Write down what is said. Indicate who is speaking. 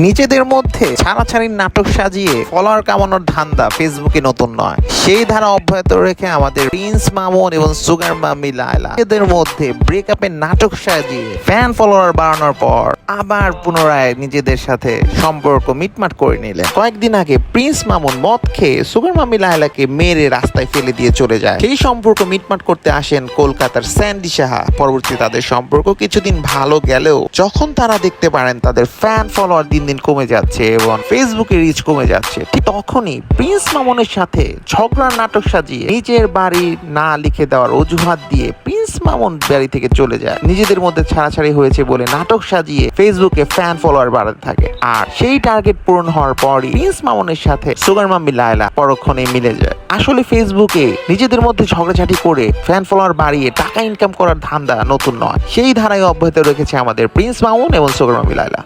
Speaker 1: নিজেদের মধ্যে ছাড়াছাড়ির নাটক সাজিয়ে ফলোয়ার কামানোর ধান্দা ফেসবুকে নতুন নয়। সেই ধারা অব্যাহত রেখে আমাদের প্রিন্স মামুন এবং সুগার মাম্মি লায়লা এদের মধ্যে ব্রেকআপের নাটক সাজিয়ে ফ্যান ফলোয়ার বাড়ানোর পর আবার পুনরায় নিজেদের সাথে সম্পর্ক মিটমাট করে নিলেন। কয়েকদিন আগে প্রিন্স মামুন মদ খেয়ে সুগার মাম্মি লায়লাকে মেরে রাস্তায় ফেলে দিয়ে চলে যায়। সেই সম্পর্ক মিটমাট করতে আসেন কলকাতার স্যান্ডি সাহা। পরবর্তী তাদের সম্পর্ক কিছুদিন ভালো গেলেও যখন তারা দেখতে পারেন তাদের ফ্যান ফলোয়ার দিন দিন কমে যাচ্ছে এবং ফেসবুকে রিচ কমে যাচ্ছে, ঠিক তখনই প্রিন্স মামুনের সাথে ঝগড়ার নাটক সাজিয়ে নিজের বাড়ি না লিখে দেওয়ার অজুহাত দিয়ে প্রিন্স মামুন বাড়ি থেকে চলে যায়। নিজেদের মধ্যে ছাড়াছাড়ি হয়েছে বলে নাটক সাজিয়ে ফেসবুকে ফ্যান ফলোয়ার বাড়াতে থাকে। আর সেই টার্গেট পূরণ হওয়ার পরই প্রিন্স মামুনের সাথে সুগার মাম্মি লায়লা পরক্ষণে মিলে যায়। আসলে ফেসবুকে নিজেদের মধ্যে ঝগড়াঝাটি করে ফ্যান ফলোয়ার বাড়িয়ে টাকা ইনকাম করার ধান্দা নতুন নয়। সেই ধারায় অব্যাহত রেখেছে আমাদের প্রিন্স মামুন এবং সুগার মাম্মি লায়লা।